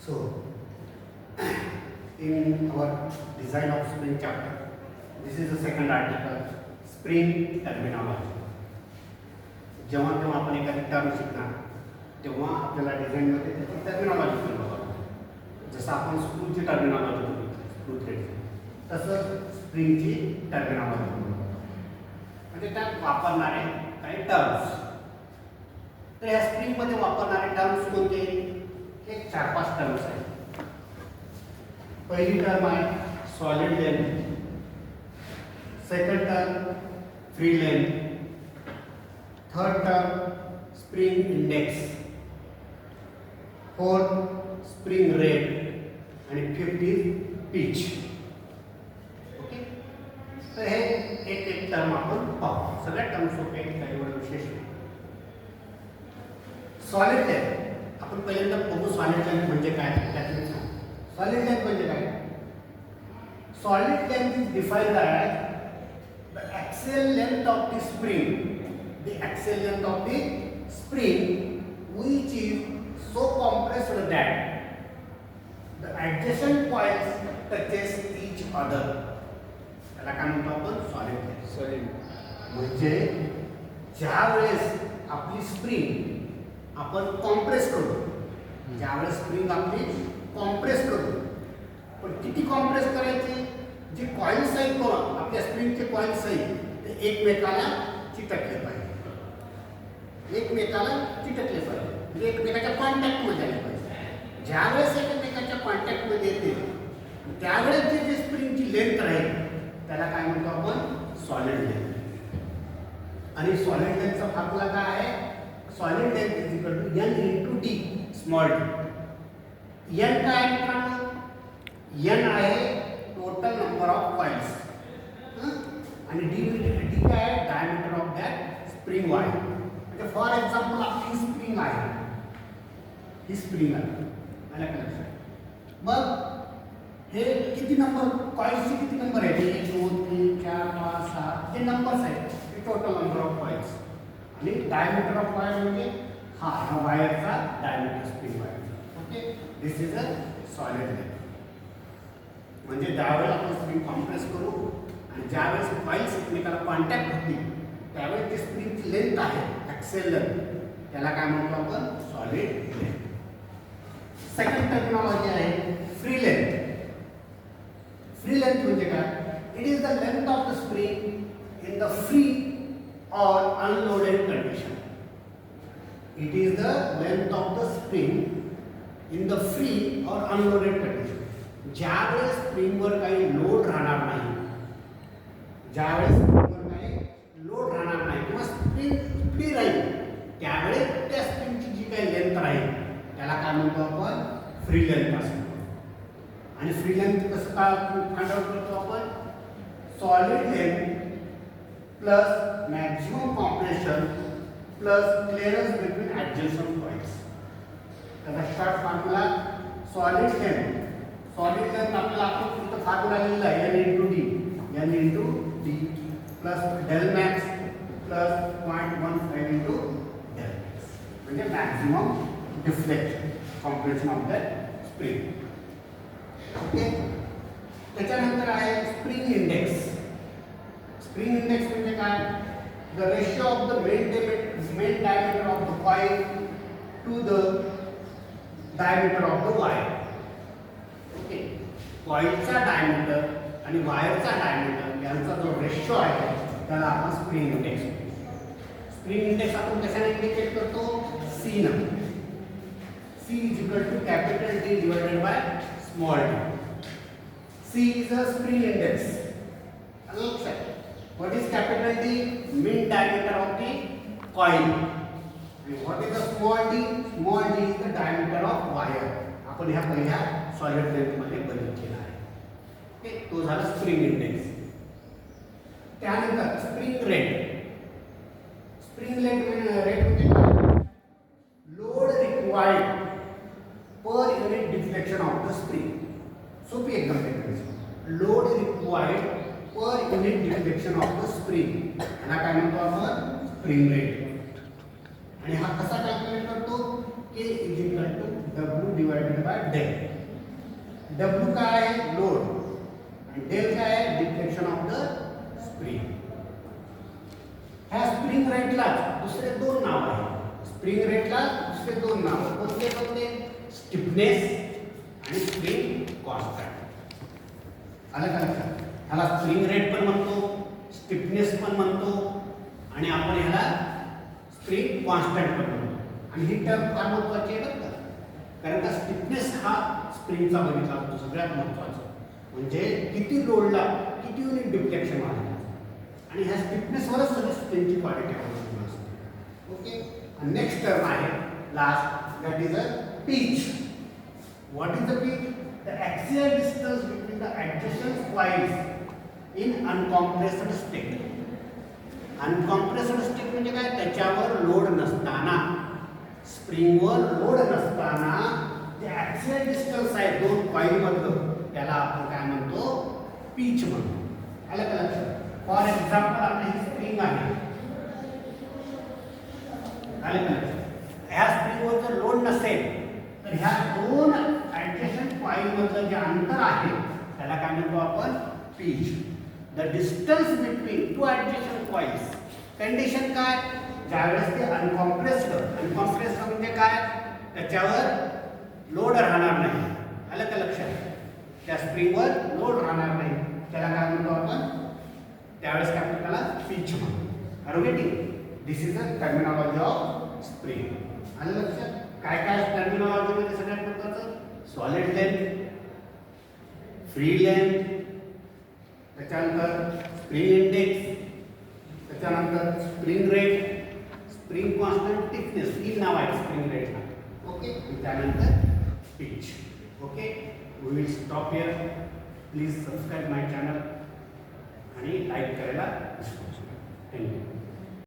So, in our design of spring chapter, this is the second article, spring terminology. जेव्हा केव्हा आपण एखादी term शिकणार तेव्हा आपल्याला डिझाईनमध्ये त्याची टर्मिनॉलॉजी बघावं. जसं आपण स्क्रूची टर्मिनॉलॉजी बघितली, स्क्रू थ्रेडची, तसं स्प्रिंगची टर्मिनॉलॉजी बघावं. म्हणजे त्यात वापरणारे काही टर्म्स. तर या स्प्रिंगमध्ये वापरणारे टर्म्स कोणते? हे 4-5 टर्म्स आहेत. पहिली टर्म आहे solid length, second term free length, third term spring index, fourth spring rate आणि फिफ्थ इज पिच. ओके, तर हे एक एक टर्म आपण पाहू. सगळ्या टर्म सोपे आहेत, काही एवढं विशेष नाही. सॉलिड लेंथ आपण पहिल्यांदा बघू. सॉलिड लेंथ म्हणजे काय? त्यातून सॉलिड लेंथ म्हणजे काय? Solid length is defined as the axial length of the spring, the axial length of the spring which is so compressed that the adjacent points touches each other. त्याला काय म्हणतो आपण? Solid length. Solid म्हणजे ज्या वेळेस आपली spring आपण compress करतो, ज्यावेळेस स्प्रिंग आपली कॉम्प्रेस करतो, पण किती कॉम्प्रेस करायची? जे कॉइल्स आहेत किंवा आपल्या स्प्रिंगचे कॉइल्स आहेत ते एकमेकाला चिटकले पाहिजे, एकमेकाला चिटकले पाहिजे, म्हणजे एकमेकाच्या कॉन्टॅक्टमध्ये आले पाहिजे. ज्यावेळेस एकमेकाच्या कॉन्टॅक्टमध्ये येते त्यावेळेस जे जे स्प्रिंगची लेंथ राहील त्याला काय म्हणतो आपण? Solid length. आणि सॉलिड लेंथचा फॉर्म्युला काय आहे? Solid length is equal to n into d, small d. n काय आहे मित्रांनो? n आहे टोटल नंबर ऑफ कॉइल्स, आणि डी काय आहे? Diameter of that spring wire. म्हणजे फॉर एक्झाम्पल आपली स्प्रिंग आहे, ही स्प्रिंग आहे, आलं का लक्षात? मग हे किती नंबर कॉइल्सचे किती नंबर आहेत? 1 2 3 4 5 6 हे नंबर्स आहेत, हे टोटल नंबर ऑफ कॉइल्स. आणि डायमीटर ऑफ वायर म्हणजे हा वायरचा diameter, spring wire. Okay, this is a solid length. म्हणजे ज्यावेळेला आपण स्प्रिंग कॉम्प्रेस करू आणि ज्यावेळेस कॉइल्स एकमेकाला कॉन्टॅक्ट होतील त्यावेळेस जी स्प्रिंगची लेंथ आहे, ॲक्सियल लेंथ, त्याला काय म्हणतो आपण? Solid length. सेकंड टर्मिनॉलॉजी आहे फ्री लेंथ. फ्री लेंथ म्हणजे काय? It is the length of the spring in the free or unloaded condition. It is the length of the spring in the free or unloaded condition. ज्यावेळेस स्प्रिंगवर काही load राहणार नाही, ज्यावेळेस स्प्रिंगवर काही load राहणार नाही किंवा स्प्रिंग फ्री राहील त्यावेळेस त्या स्प्रिंगची जी काही लेंथ राहील त्याला काय म्हणतो आपण? फ्री लेंथ असं म्हणतो. आणि फ्री लेंथ कसं काय फाइंड आउट करतो आपण? Solid length plus maximum compression plus clearance between adjacent points. त्याचा short formula solid length. Solid length आपल्याला आपण इथं फॉर्म्युला लिहिला आहे n into D plus del max plus 0.15 into del max, म्हणजे maximum deflection compression of that spring. Okay, त्याच्यानंतर आहे spring index. Spring index म्हणजे काय? The ratio of the mean diameter of the coil to the diameter of the wire. Okay, कॉइलचा diameter आणि वायरचा diameter यांचा जो ratio आहे त्याला आपण स्प्रिंग इंडेक्स म्हणतो. स्प्रिंग इंडेक्स आपण कशाने इंडिकेट करतो? सी न. C is equal to capital D divided by small d. C is a spring index. लक्षात. What is capital D? Mean diameter of the coil. And what is the small d? Small d is the diameter of wire. आपण ह्या पहिल्या solid length मध्ये बघितलेला आहे. Okay, तो झाला spring index. त्यानंतर स्प्रिंग रेट. स्प्रिंग रेट म्हणजे काय? Load required per unit deflection of the spring. सोपी एकदम technique. Load required per unit deflection of the spring, याला काय म्हणतो आपण? Spring rate. आणि हा कसा कॅल्क्युलेट करतो? K is equal to W divided by del. W काय आहे लोड आणि डेल काय आहे डिफ्लेक्शन ऑफ द स्प्रिंग. ह्या स्प्रिंग रेटला दुसरे दोन नाव आहेत. स्प्रिंग रेटला दुसरे दोन नाव कोणते कोणते स्टिफनेस आणि स्प्रिंग कॉन्स्टंट. आलं का लक्षात. ह्याला स्प्रिंग रेट पण म्हणतो स्टिफनेस पण म्हणतो आणि आपण ह्याला स्प्रिंग कॉन्स्टंट पण म्हणतो. आणि ही टर्म फार महत्वाची आहे बरं का. कारण का स्टिफनेस हा स्प्रिंगचा बघितला जातो सगळ्यात महत्वाचा म्हणजे किती लोडला किती युनिट डिफ्लेक्शन आलं आणि ह्या स्टिफनेसवरच सगळी स्प्रिंगची क्वालिटी अवलंबून असते. ओके. नेक्स्ट टर्म आहे last that is a pitch. What is the pitch? The axial distance between the adjacent coils in uncompressed state. Uncompressed state म्हणजे काय त्याच्यावर लोड नसताना स्प्रिंगवर लोड नसताना जे ॲक्सियल डिस्टन्स आहे दोन कॉइल मधलं त्याला आपण काय म्हणतो पिच म्हणतो. आलं का लक्षात. फॉर एक्झाम्पल आपली ही स्प्रिंग आहे. आलं का लक्षात. ह्या स्प्रिंगवर जर लोड नसेल तर ह्या दोन ॲडजस्टंट कॉइल मधलं जे अंतर आहे त्याला काय म्हणतो आपण pitch. The distance between two adjacent coils. Condition काय ज्यावेळेस ते अनकॉम्प्रेस्ड म्हणजे काय त्याच्यावर लोड राहणार नाही. आलं का लक्षात. त्या स्प्रिंगवर लोड राहणार नाही त्याला काय म्हणतो आपण त्यावेळेस काय आपण त्याला पिच म्हणतो. Are getting. This is a terminology of spring. आलं लक्षात. काय काय टर्मिनॉलॉजीमध्ये सगळ्यात महत्त्वाचं सॉलिड लेंथ फ्री लेंथ त्याच्यानंतर स्प्रिंग इंडेक्स त्याच्यानंतर spring rate spring constant thickness ही नाव आहे स्प्रिंग रेटला. ओके. त्यानंतर pitch. Okay. We will stop here. Please subscribe my channel आणि लाईक करायला विसरू नका. थँक्यू.